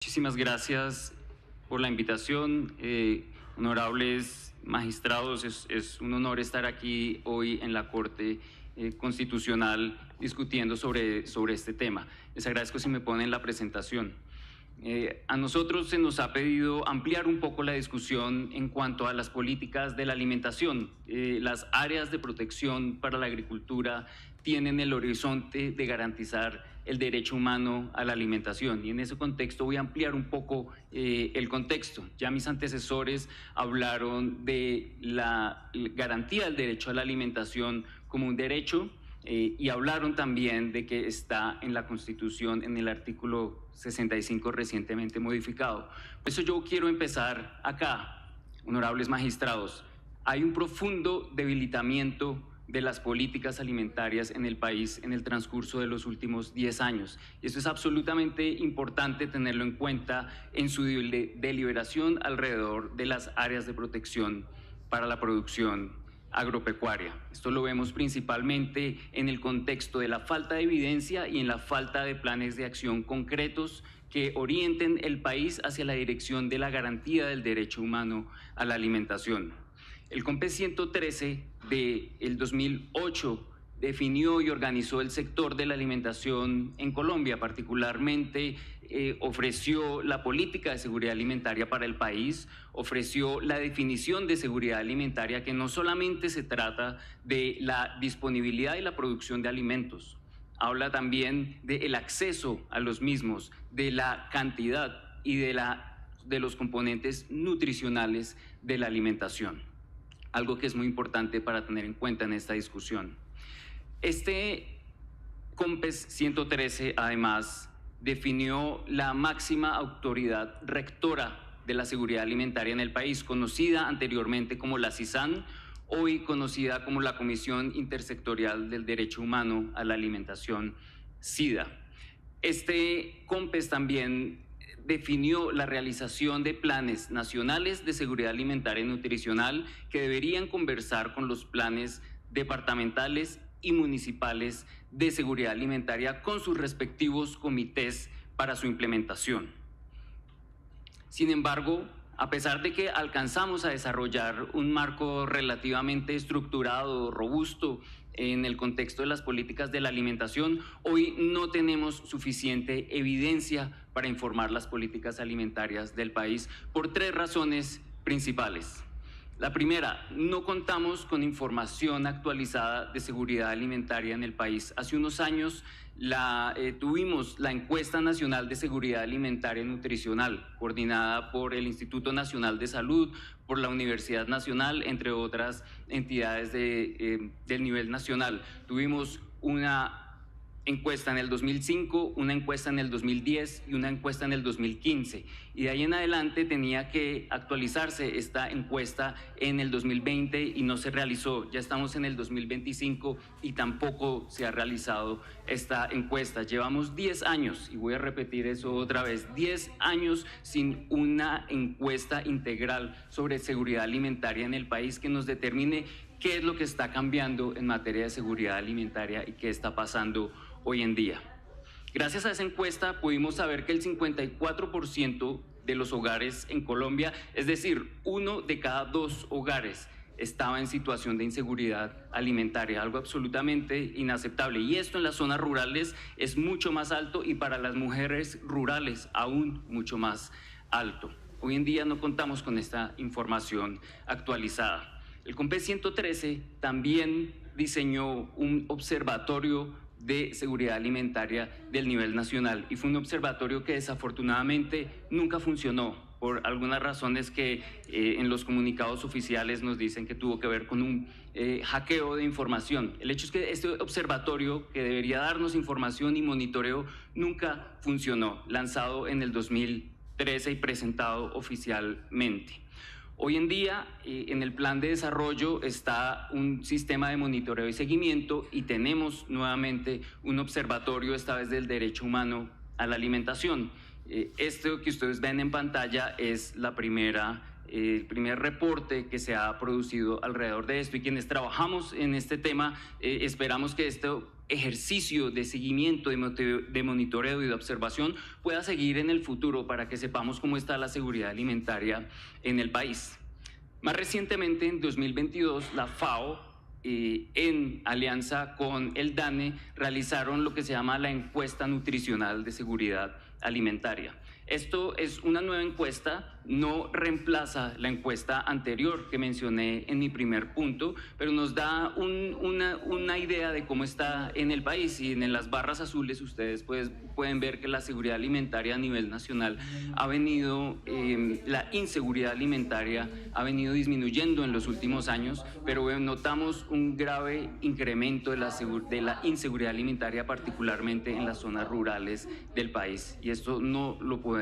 Muchísimas gracias por la invitación. Honorables magistrados, es un honor estar aquí hoy en la Corte Constitucional discutiendo sobre este tema. Les agradezco si me ponen la presentación. A nosotros se nos ha pedido ampliar un poco la discusión en cuanto a las políticas de la alimentación. Las áreas de protección para la agricultura tienen el horizonte de garantizar el derecho humano a la alimentación, y en ese contexto voy a ampliar un poco el contexto. Ya mis antecesores hablaron de la garantía del derecho a la alimentación como un derecho, y hablaron también de que está en la Constitución, en el artículo 65 recientemente modificado. Por eso yo quiero empezar acá, honorables magistrados. Hay un profundo debilitamiento de las políticas alimentarias en el país en el transcurso de los últimos 10 años. Y eso es absolutamente importante tenerlo en cuenta en su deliberación alrededor de las áreas de protección para la producción agropecuaria. Esto lo vemos principalmente en el contexto de la falta de evidencia y en la falta de planes de acción concretos que orienten el país hacia la dirección de la garantía del derecho humano a la alimentación. El COMPES 113 del 2008 definió y organizó el sector de la alimentación en Colombia, particularmente ofreció la política de seguridad alimentaria para el país, ofreció la definición de seguridad alimentaria, que no solamente se trata de la disponibilidad y la producción de alimentos, habla también del acceso a los mismos, de la cantidad y de los componentes nutricionales de la alimentación, algo que es muy importante para tener en cuenta en esta discusión. Este COMPES 113, además, definió la máxima autoridad rectora de la seguridad alimentaria en el país, conocida anteriormente como la CISAN, hoy conocida como la Comisión Intersectorial del Derecho Humano a la Alimentación, CIDA. Este COMPES también definió la realización de planes nacionales de seguridad alimentaria y nutricional que deberían conversar con los planes departamentales y municipales de seguridad alimentaria con sus respectivos comités para su implementación. Sin embargo, a pesar de que alcanzamos a desarrollar un marco relativamente estructurado, robusto, en el contexto de las políticas de la alimentación, hoy no tenemos suficiente evidencia para informar las políticas alimentarias del país por tres razones principales. La primera, no contamos con información actualizada de seguridad alimentaria en el país. Hace unos años tuvimos la Encuesta Nacional de Seguridad Alimentaria y Nutricional, coordinada por el Instituto Nacional de Salud, por la Universidad Nacional, entre otras entidades del nivel nacional. Tuvimos una encuesta en el 2005, una encuesta en el 2010 y una encuesta en el 2015. Y de ahí en adelante tenía que actualizarse esta encuesta en el 2020 y no se realizó. Ya estamos en el 2025 y tampoco se ha realizado esta encuesta. Llevamos 10 años, y voy a repetir eso otra vez, 10 años sin una encuesta integral sobre seguridad alimentaria en el país que nos determine qué es lo que está cambiando en materia de seguridad alimentaria y qué está pasando hoy en día. Gracias a esa encuesta pudimos saber que el 54% de los hogares en Colombia, es decir, 1 de cada 2 hogares, estaba en situación de inseguridad alimentaria, algo absolutamente inaceptable. Y esto en las zonas rurales es mucho más alto, y para las mujeres rurales aún mucho más alto. Hoy en día no contamos con esta información actualizada. El COMPES 113 también diseñó un observatorio de seguridad alimentaria del nivel nacional, y fue un observatorio que desafortunadamente nunca funcionó por algunas razones que en los comunicados oficiales nos dicen que tuvo que ver con un hackeo de información. El hecho es que este observatorio, que debería darnos información y monitoreo, nunca funcionó, lanzado en el 2013 y presentado oficialmente. Hoy en día, en el plan de desarrollo está un sistema de monitoreo y seguimiento, y tenemos nuevamente un observatorio, esta vez del derecho humano a la alimentación. Esto que ustedes ven en pantalla es el primer reporte que se ha producido alrededor de esto, y quienes trabajamos en este tema esperamos que esto ejercicio de seguimiento, de monitoreo y de observación pueda seguir en el futuro para que sepamos cómo está la seguridad alimentaria en el país. Más recientemente, en 2022, la FAO, en alianza con el DANE, realizaron lo que se llama la encuesta nutricional de seguridad alimentaria. Esto es una nueva encuesta, no reemplaza la encuesta anterior que mencioné en mi primer punto, pero nos da una idea de cómo está en el país. Y en las barras azules ustedes pueden ver que la seguridad alimentaria a nivel nacional ha venido, la inseguridad alimentaria ha venido disminuyendo en los últimos años, pero notamos un grave incremento de la inseguridad alimentaria, particularmente en las zonas rurales del país, y esto no lo podemos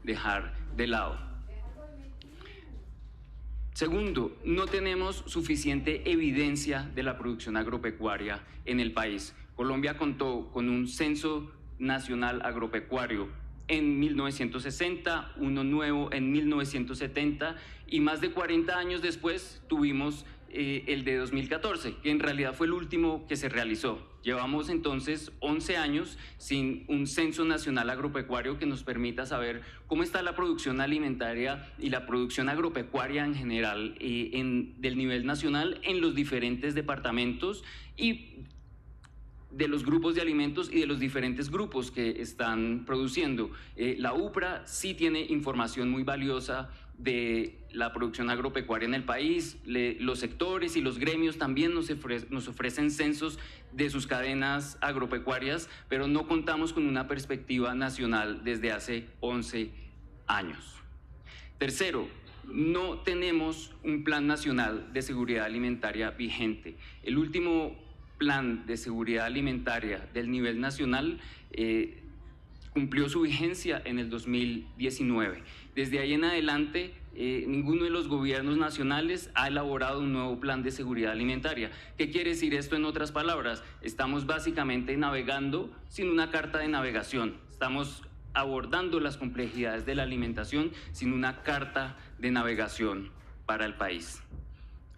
dejar de lado. Segundo, no tenemos suficiente evidencia de la producción agropecuaria en el país. Colombia contó con un censo nacional agropecuario en 1960, uno nuevo en 1970, y más de 40 años después tuvimos el de 2014, que en realidad fue el último que se realizó. Llevamos entonces 11 años sin un censo nacional agropecuario que nos permita saber cómo está la producción alimentaria y la producción agropecuaria en general del nivel nacional en los diferentes departamentos y de los grupos de alimentos y de los diferentes grupos que están produciendo. La UPRA sí tiene información muy valiosa de la producción agropecuaria en el país. Los sectores y los gremios también nos ofrecen censos de sus cadenas agropecuarias, pero no contamos con una perspectiva nacional desde hace 11 años. Tercero, no tenemos un plan nacional de seguridad alimentaria vigente. El último plan de seguridad alimentaria del nivel nacional cumplió su vigencia en el 2019. Desde ahí en adelante, ninguno de los gobiernos nacionales ha elaborado un nuevo plan de seguridad alimentaria. ¿Qué quiere decir esto en otras palabras? Estamos básicamente navegando sin una carta de navegación. Estamos abordando las complejidades de la alimentación sin una carta de navegación para el país.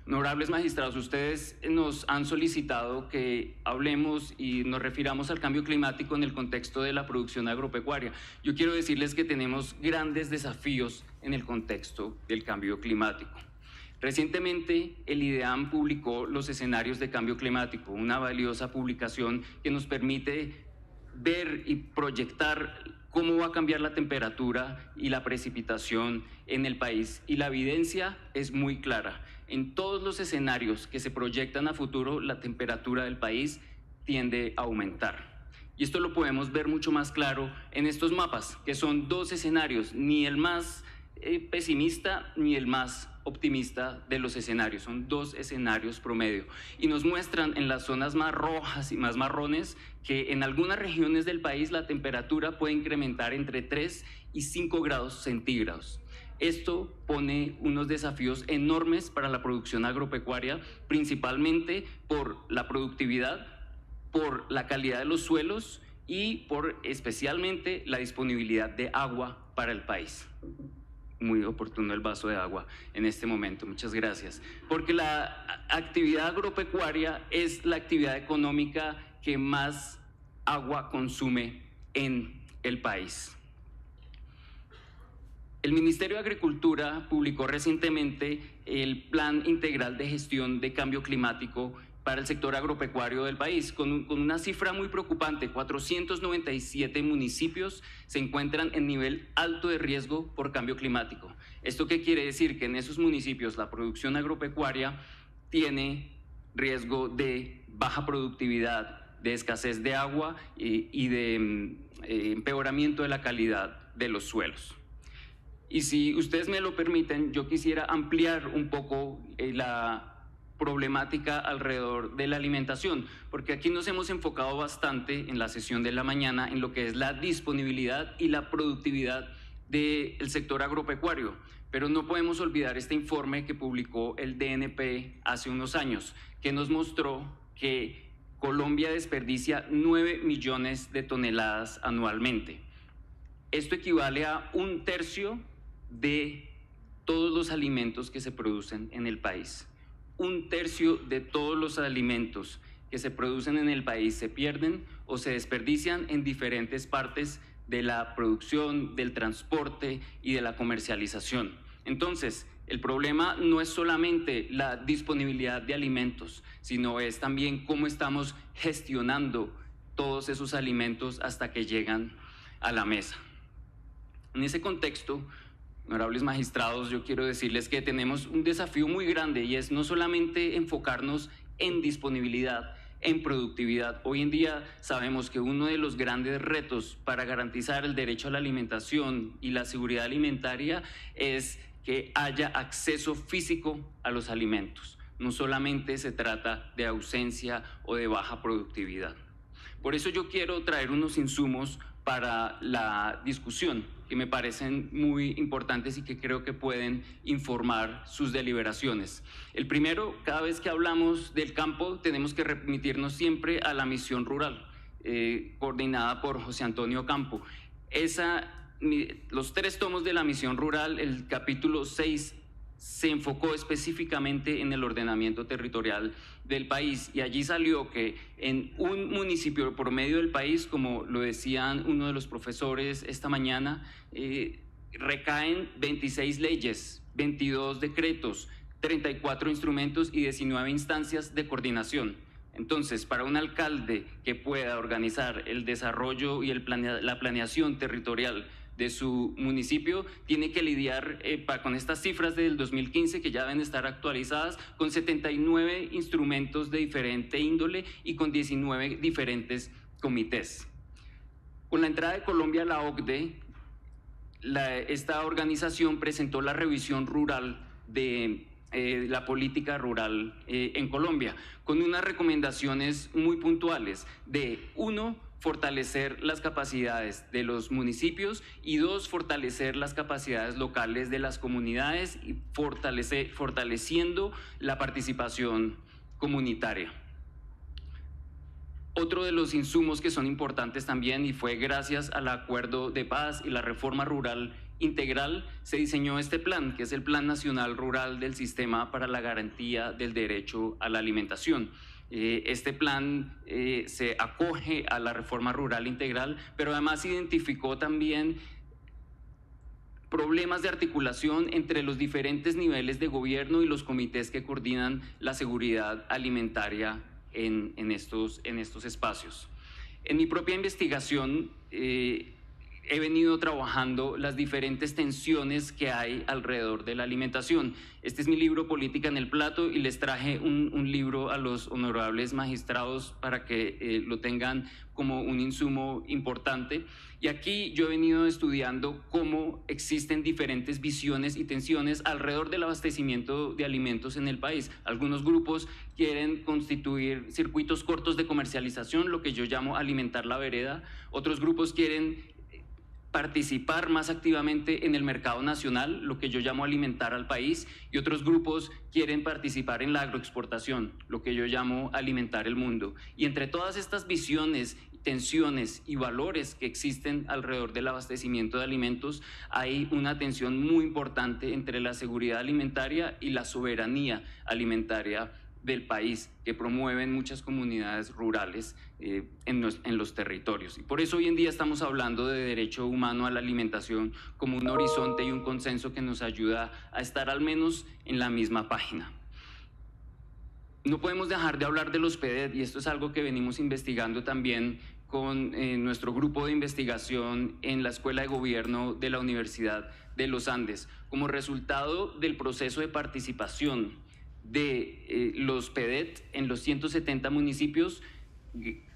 Honorables magistrados, ustedes nos han solicitado que hablemos y nos refiramos al cambio climático en el contexto de la producción agropecuaria. Yo quiero decirles que tenemos grandes desafíos en el contexto del cambio climático. Recientemente, el IDEAM publicó los escenarios de cambio climático, una valiosa publicación que nos permite ver y proyectar cómo va a cambiar la temperatura y la precipitación en el país. Y la evidencia es muy clara. En todos los escenarios que se proyectan a futuro, la temperatura del país tiende a aumentar. Y esto lo podemos ver mucho más claro en estos mapas, que son dos escenarios, ni el más pesimista ni el más optimista de los escenarios, son dos escenarios promedio, y nos muestran en las zonas más rojas y más marrones que en algunas regiones del país la temperatura puede incrementar entre 3 y 5 grados centígrados. Esto pone unos desafíos enormes para la producción agropecuaria, principalmente por la productividad, por la calidad de los suelos y por especialmente la disponibilidad de agua para el país. Muy oportuno el vaso de agua en este momento, muchas gracias. Porque la actividad agropecuaria es la actividad económica que más agua consume en el país. El Ministerio de Agricultura publicó recientemente el Plan Integral de Gestión de Cambio Climático para el sector agropecuario del país, con una cifra muy preocupante. 497 municipios se encuentran en nivel alto de riesgo por cambio climático. ¿Esto qué quiere decir? Que en esos municipios la producción agropecuaria tiene riesgo de baja productividad, de escasez de agua y de empeoramiento de la calidad de los suelos. Y si ustedes me lo permiten, yo quisiera ampliar un poco la problemática alrededor de la alimentación, porque aquí nos hemos enfocado bastante en la sesión de la mañana en lo que es la disponibilidad y la productividad del sector agropecuario, pero no podemos olvidar este informe que publicó el DNP hace unos años, que nos mostró que Colombia desperdicia 9 millones de toneladas anualmente. Esto equivale a 1/3 de todos los alimentos que se producen en el país. 1/3 de todos los alimentos que se producen en el país se pierden o se desperdician en diferentes partes de la producción, del transporte y de la comercialización. Entonces, el problema no es solamente la disponibilidad de alimentos, sino es también cómo estamos gestionando todos esos alimentos hasta que llegan a la mesa. En ese contexto, honorables magistrados, yo quiero decirles que tenemos un desafío muy grande y es no solamente enfocarnos en disponibilidad, en productividad. Hoy en día sabemos que uno de los grandes retos para garantizar el derecho a la alimentación y la seguridad alimentaria es que haya acceso físico a los alimentos. No solamente se trata de ausencia o de baja productividad. Por eso yo quiero traer unos insumos para la discusión que me parecen muy importantes y que creo que pueden informar sus deliberaciones. El primero, cada vez que hablamos del campo tenemos que remitirnos siempre a la misión rural, coordinada por José Antonio Campo. Los 3 tomos de la misión rural, el capítulo 6 se enfocó específicamente en el ordenamiento territorial del país y allí salió que en un municipio promedio del país, como lo decían uno de los profesores esta mañana, recaen 26 leyes, 22 decretos, 34 instrumentos y 19 instancias de coordinación. Entonces, para un alcalde que pueda organizar el desarrollo y la planeación territorial de su municipio, tiene que lidiar con estas cifras del 2015 que ya deben estar actualizadas, con 79 instrumentos de diferente índole y con 19 diferentes comités. Con la entrada de Colombia a la OCDE, esta organización presentó la revisión rural de la política rural en Colombia, con unas recomendaciones muy puntuales de 1, fortalecer las capacidades de los municipios y 2, fortalecer las capacidades locales de las comunidades y fortaleciendo la participación comunitaria. Otro de los insumos que son importantes también, y fue gracias al acuerdo de paz y la reforma rural integral, se diseñó este plan, que es el Plan Nacional Rural del Sistema para la Garantía del Derecho a la Alimentación. Este plan se acoge a la reforma rural integral, pero además identificó también problemas de articulación entre los diferentes niveles de gobierno y los comités que coordinan la seguridad alimentaria en estos espacios. En mi propia investigación he venido trabajando las diferentes tensiones que hay alrededor de la alimentación. Este es mi libro Política en el Plato y les traje un libro a los honorables magistrados para que lo tengan como un insumo importante. Y aquí yo he venido estudiando cómo existen diferentes visiones y tensiones alrededor del abastecimiento de alimentos en el país. Algunos grupos quieren constituir circuitos cortos de comercialización, lo que yo llamo alimentar la vereda. Otros grupos quieren participar más activamente en el mercado nacional, lo que yo llamo alimentar al país, y otros grupos quieren participar en la agroexportación, lo que yo llamo alimentar el mundo. Y entre todas estas visiones, tensiones y valores que existen alrededor del abastecimiento de alimentos, hay una tensión muy importante entre la seguridad alimentaria y la soberanía alimentaria del país, que promueven muchas comunidades rurales en los territorios. Y por eso hoy en día estamos hablando de derecho humano a la alimentación como un horizonte y un consenso que nos ayuda a estar al menos en la misma página. No podemos dejar de hablar de los PEDET, y esto es algo que venimos investigando también con nuestro grupo de investigación en la Escuela de Gobierno de la Universidad de los Andes. Como resultado del proceso de participación de los PEDET en los 170 municipios,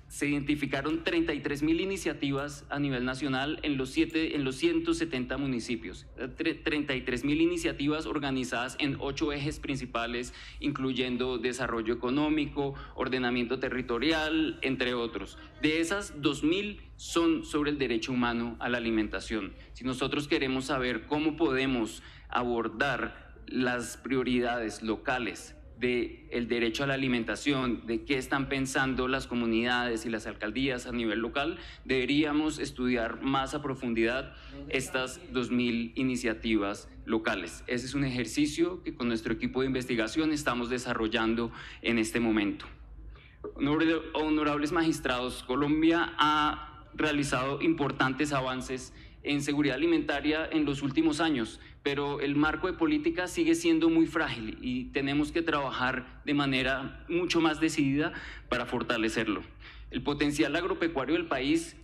se identificaron 33.000 iniciativas a nivel nacional en los 170 municipios, 33.000 iniciativas organizadas en 8 ejes principales, incluyendo desarrollo económico, ordenamiento territorial, entre otros. De esas, 2.000 son sobre el derecho humano a la alimentación. Si nosotros queremos saber cómo podemos abordar las prioridades locales del derecho a la alimentación, de qué están pensando las comunidades y las alcaldías a nivel local, deberíamos estudiar más a profundidad estas 2.000 iniciativas locales. Ese es un ejercicio que con nuestro equipo de investigación estamos desarrollando en este momento. Honorables magistrados, Colombia ha realizado importantes avances en seguridad alimentaria en los últimos años, pero el marco de política sigue siendo muy frágil y tenemos que trabajar de manera mucho más decidida para fortalecerlo. El potencial agropecuario del país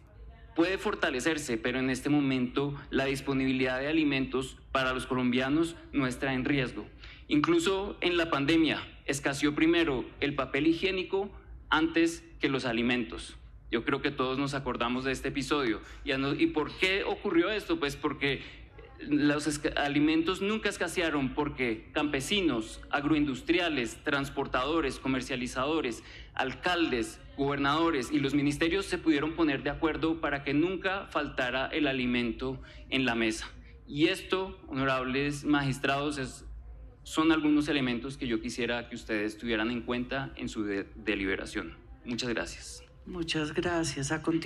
puede fortalecerse, pero en este momento la disponibilidad de alimentos para los colombianos no está en riesgo. Incluso en la pandemia escaseó primero el papel higiénico antes que los alimentos. Yo creo que todos nos acordamos de este episodio. ¿Y por qué ocurrió esto? Pues porque los alimentos nunca escasearon, porque campesinos, agroindustriales, transportadores, comercializadores, alcaldes, gobernadores y los ministerios se pudieron poner de acuerdo para que nunca faltara el alimento en la mesa. Y esto, honorables magistrados, son algunos elementos que yo quisiera que ustedes tuvieran en cuenta en su deliberación. Muchas gracias. Muchas gracias. A continuación.